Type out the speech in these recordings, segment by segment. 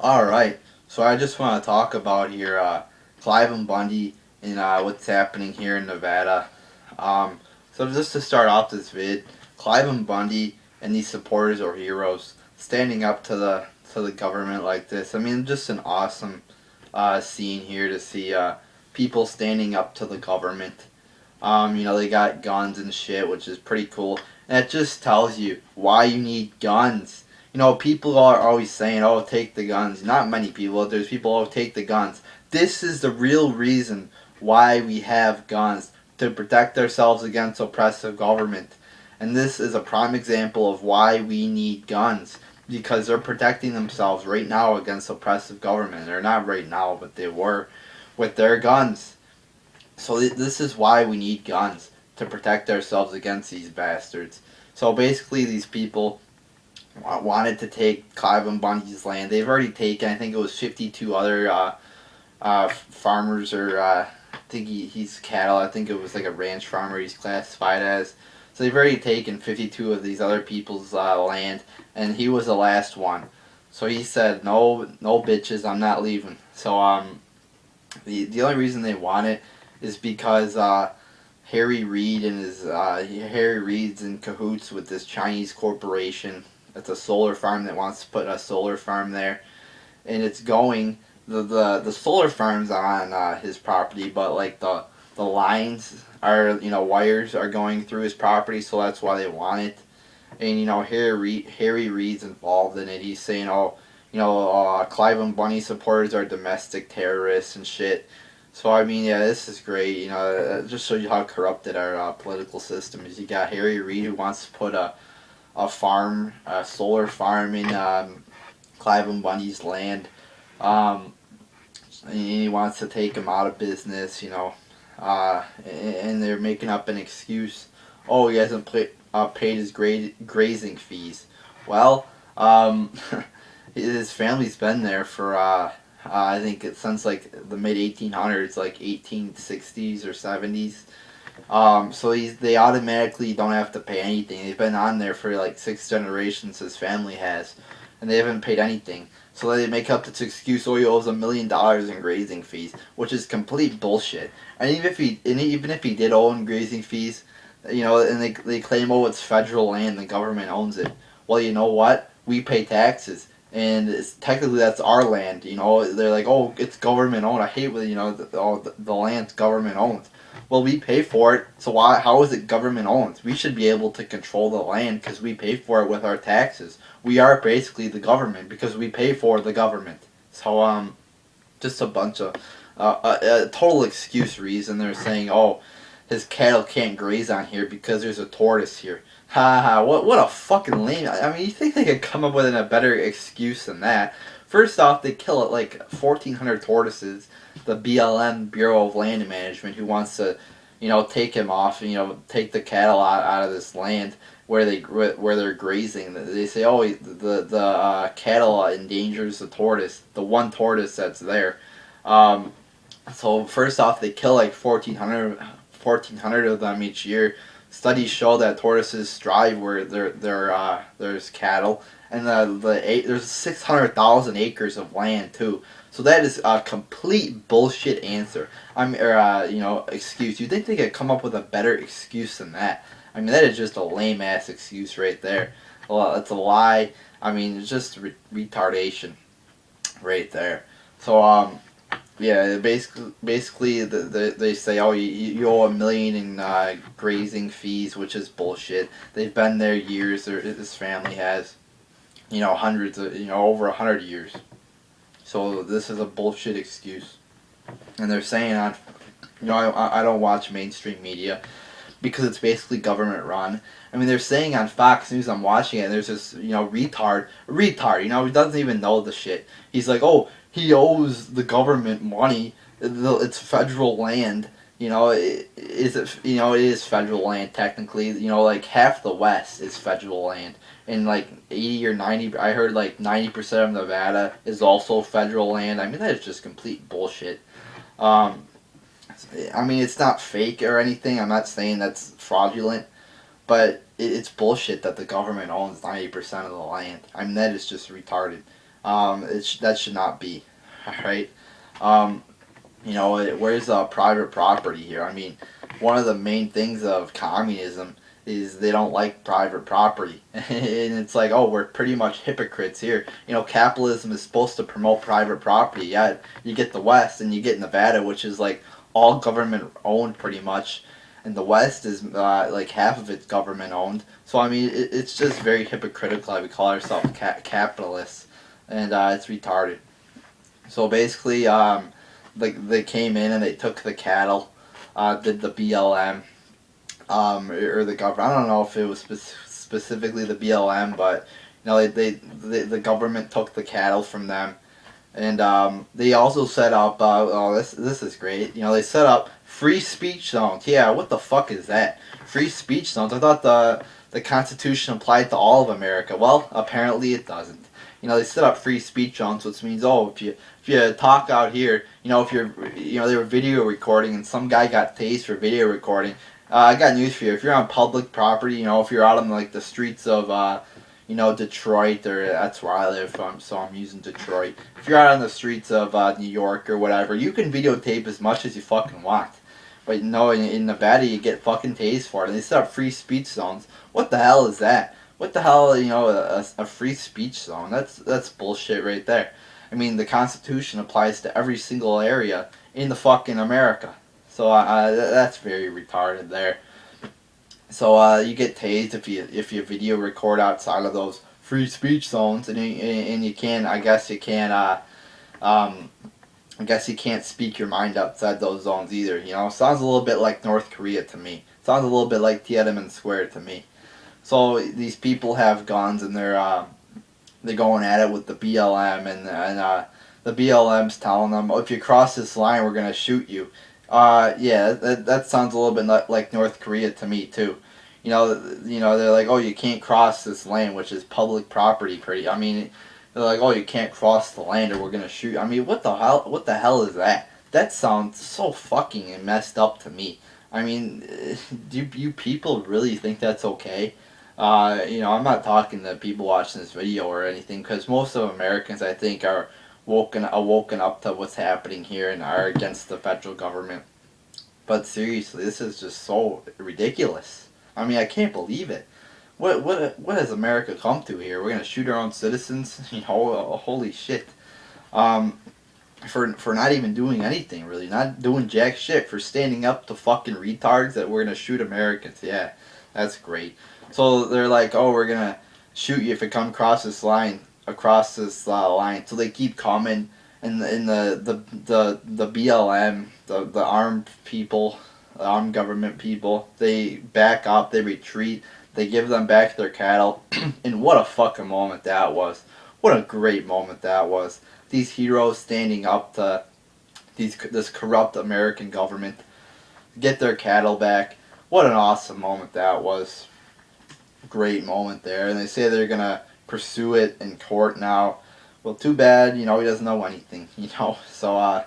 Alright, so I just want to talk about here Cliven Bundy and what's happening here in Nevada. Um, so just to start off this vid, Cliven Bundy and these supporters or heroes standing up to the government like this. I mean, just an awesome scene here to see people standing up to the government. They got guns and shit, which is pretty cool. And it just tells you why you need guns. People are always saying, "Oh, take the guns." Not many people. There's people, "Oh, take the guns." This is the real reason why we have guns to protect ourselves against oppressive government. And this is a prime example of why we need guns because they're protecting themselves right now against oppressive government. They're not right now, but they were with their guns. So this is why we need guns to protect ourselves against these bastards. So basically, these people wanted to take Clive Bundy's land. They've already taken, I think it was 52 other farmers, or I think he's cattle. I think it was like a ranch farmer he's classified as. So they've already taken 52 of these other people's land, and he was the last one. So he said, "No, no bitches, I'm not leaving." So the only reason they want it is because Harry Reid and Harry Reid's in cahoots with this Chinese corporation. It's a solar farm that wants to put a solar farm there, and it's going the solar farm's on his property, but like the lines are, wires are going through his property, so that's why they want it. And Harry Reid's involved in it. He's saying, "Oh, Clive and Bunny supporters are domestic terrorists and shit." So I mean, yeah, this is great. It just shows you how corrupted our political system is. You got Harry Reid who wants to put a solar farm in Clive and Bundy's land. And he wants to take him out of business, and they're making up an excuse. Oh, he hasn't paid his grazing fees. Well, his family's been there for I think since like the mid 1800s, like 1860s or 70s. So they automatically don't have to pay anything. They've been on there for like 6 generations. His family has, and they haven't paid anything. So they make up this excuse, "Oh, he owes $1 million in grazing fees," which is complete bullshit. And even if he did owe in grazing fees, and they claim, "Oh, it's federal land, the government owns it." Well, you know what? We pay taxes, and technically that's our land. They're like, "Oh, it's government owned." I hate when the land's government owned. Well, we pay for it, so how is it government owned? We should be able to control the land because we pay for it with our taxes. We are basically the government because we pay for the government. So just a bunch of a total excuse reason. They're saying, "Oh, his cattle can't graze on here because there's a tortoise here." Ha ha! What a fucking lame! I mean, you think they could come up with a better excuse than that? First off, they kill it like 1,400 tortoises. The BLM, Bureau of Land Management, who wants to, take him off, take the cattle out of this land where they're grazing. They say, "Oh, the cattle endangers the tortoise, the one tortoise that's there." So first off, they kill like 1,400 of them each year. Studies show that tortoises thrive where there's cattle, and there's 600,000 acres of land too. So that is a complete bullshit answer. Excuse. You think they could come up with a better excuse than that? I mean, that is just a lame ass excuse right there. Well, it's a lie. I mean, it's just retardation right there. So yeah, basically they say, "Oh, you owe $1 million in grazing fees," which is bullshit. They've been there years. This family has, hundreds of, over 100 years. So this is a bullshit excuse. And they're saying I don't watch mainstream media because it's basically government run. I mean, they're saying on Fox News, I'm watching it, and there's this, retard, he doesn't even know the shit. He's like, "Oh, he owes the government money. It's federal land." It is federal land technically. Like half the West is federal land, and like 80 or 90. I heard like 90% of Nevada is also federal land. I mean, that is just complete bullshit. I mean, it's not fake or anything. I'm not saying that's fraudulent, but it's bullshit that the government owns 90% of the land. I mean, that is just retarded. That should not be. All right. Um, where's private property here? I mean, one of the main things of communism is they don't like private property, and it's like, oh, we're pretty much hypocrites here. Capitalism is supposed to promote private property. Yeah, you get the West and you get Nevada, which is like all government owned pretty much, and the West is like half of it's government owned. So I mean, it's just very hypocritical that we call ourselves capitalists, and it's retarded. So basically, they came in and they took the cattle, did the BLM, or the government. I don't know if it was specifically the BLM, but the government took the cattle from them, and they also set up. This is great. They set up free speech zones. Yeah, what the fuck is that? Free speech zones. I thought the Constitution applied to all of America. Well, apparently it doesn't. They set up free speech zones, which means, oh, if you talk out here, if you're, they were video recording and some guy got tased for video recording. I got news for you. If you're on public property, if you're out on like the streets of, Detroit, or that's where I live, so I'm using Detroit. If you're out on the streets of New York or whatever, you can videotape as much as you fucking want. But in Nevada, you get fucking tased for it. And they set up free speech zones. What the hell is that? What the hell, a free speech zone? That's bullshit right there. I mean, the Constitution applies to every single area in the fucking America. So that's very retarded there. So you get tased if you video record outside of those free speech zones, and you can, I guess you can I guess you can't speak your mind outside those zones either. Sounds a little bit like North Korea to me. Sounds a little bit like Tiananmen Square to me. So these people have guns and they're going at it with the BLM, and the BLM's telling them, oh, if you cross this line, we're gonna shoot you. Yeah, that sounds a little bit like North Korea to me too. They're like, oh, you can't cross this lane, which is public property. I mean, they're like, oh, you can't cross the land, or we're gonna shoot. I mean, what the hell? What the hell is that? That sounds so fucking messed up to me. I mean, do you people really think that's okay? I'm not talking to people watching this video or anything, because most of Americans, I think, are awoken up to what's happening here and are against the federal government. But seriously, this is just so ridiculous. I mean, I can't believe it. What has America come to here? We're gonna shoot our own citizens? Holy shit. For not even doing anything, really, not doing jack shit, for standing up to fucking retards that we're gonna shoot Americans. Yeah, that's great. So they're like, oh, we're gonna shoot you if you come across this line, So they keep coming, and the BLM, the armed people, the armed government people, they back up, they retreat, they give them back their cattle, and what a fucking moment that was! What a great moment that was! These heroes standing up to this corrupt American government, get their cattle back. What an awesome moment that was! Great moment there, and they say they're gonna pursue it in court now. Well, too bad, he doesn't know anything, So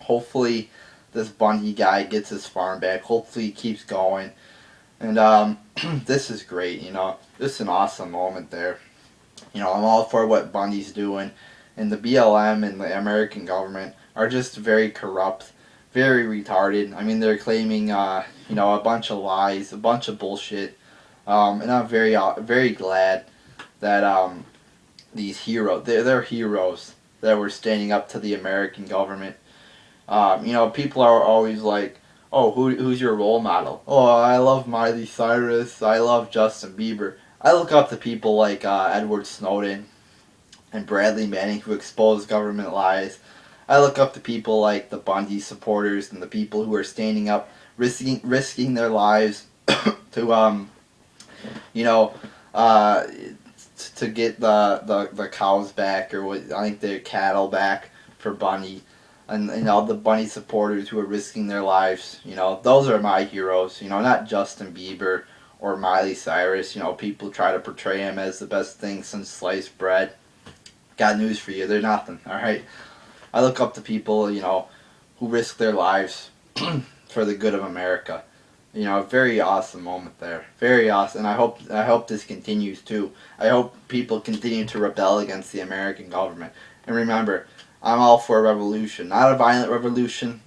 hopefully this Bundy guy gets his farm back. Hopefully he keeps going, and this is great. This is an awesome moment there. I'm all for what Bundy's doing, and the BLM and the American government are just very corrupt, very retarded. I mean, they're claiming a bunch of lies, a bunch of bullshit. And I'm very glad that these heroes, they're heroes that were standing up to the American government. People are always like, oh, who's your role model? Oh, I love Miley Cyrus. I love Justin Bieber. I look up to people like Edward Snowden and Bradley Manning, who expose government lies. I look up to people like the Bundy supporters and the people who are standing up, risking their lives to you know, to get the cows back, or what I think the cattle back for Bundy, and all the Bundy supporters who are risking their lives. Those are my heroes. Not Justin Bieber or Miley Cyrus. People try to portray him as the best thing since sliced bread. Got news for you, they're nothing. All right, I look up to people who risk their lives for the good of America. a very awesome moment there. Very awesome. And I hope this continues too. I hope people continue to rebel against the American government. And remember, I'm all for a revolution, not a violent revolution,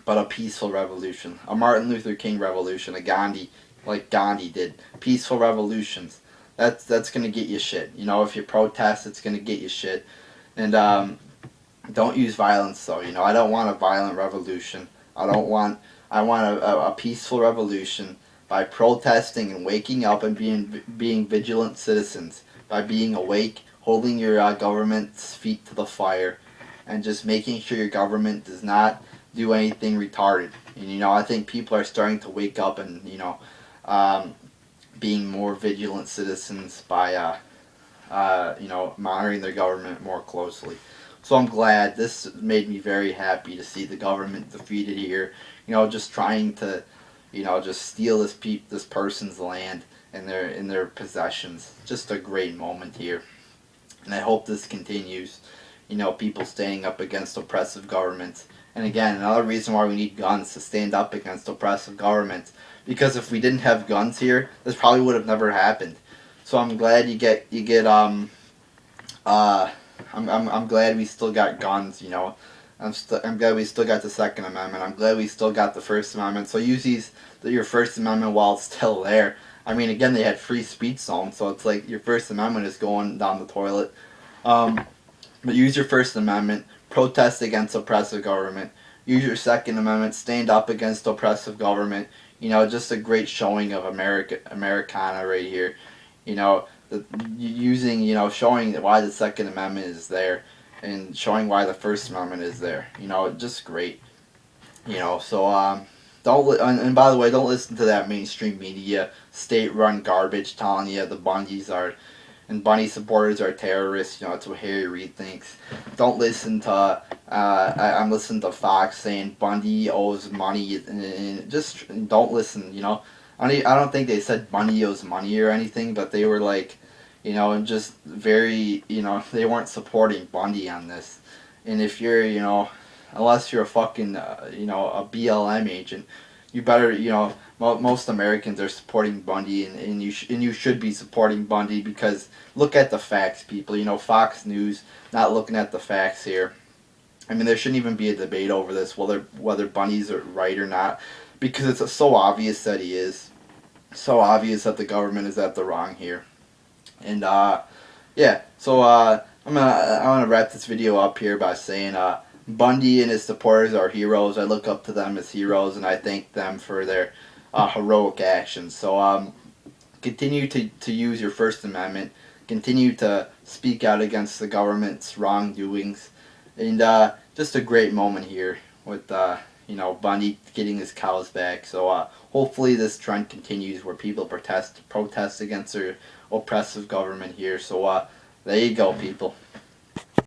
but a peaceful revolution, a Martin Luther King revolution, a Gandhi, like Gandhi did. Peaceful revolutions. That's gonna get you shit. If you protest, it's gonna get you shit. And don't use violence though. I don't want a violent revolution. I want a peaceful revolution by protesting and waking up and being vigilant citizens, by being awake, holding your government's feet to the fire, and just making sure your government does not do anything retarded. And I think people are starting to wake up and um, being more vigilant citizens by monitoring their government more closely. So I'm glad. This made me very happy to see the government defeated here. Just trying to, just steal this person's land and their possessions. Just a great moment here, and I hope this continues. People standing up against oppressive governments. And again, another reason why we need guns to stand up against oppressive governments. Because if we didn't have guns here, this probably would have never happened. So I'm glad I'm glad we still got guns. I'm glad we still got the Second Amendment. I'm glad we still got the First Amendment. So use your First Amendment while it's still there. I mean, again, they had free speech zones, so it's like your First Amendment is going down the toilet. But use your First Amendment, protest against oppressive government. Use your Second Amendment, stand up against oppressive government. Just a great showing of Americana right here. Showing why the Second Amendment is there, and showing why the First Amendment is there. Just great. And by the way, don't listen to that mainstream media, state-run garbage telling you the Bundy supporters are terrorists. That's what Harry Reid thinks. Don't listen to. I'm listening to Fox saying Bundy owes money, and just don't listen. I don't think they said Bundy owes money or anything, but they were like, just very, they weren't supporting Bundy on this. And if you're, unless you're a fucking, a BLM agent, you better, most Americans are supporting Bundy, and you should be supporting Bundy, because look at the facts, people. Fox News not looking at the facts here. I mean, there shouldn't even be a debate over this, whether Bundy's right or not, because it's so obvious that he is. So obvious that the government is at the wrong here. And yeah, so I want to wrap this video up here by saying Bundy and his supporters are heroes. I look up to them as heroes, and I thank them for their heroic actions. So continue to use your First Amendment. Continue to speak out against the government's wrongdoings. And just a great moment here with Bundy getting his cows back. So hopefully this trend continues where people protest against their oppressive government here. So there you go, people.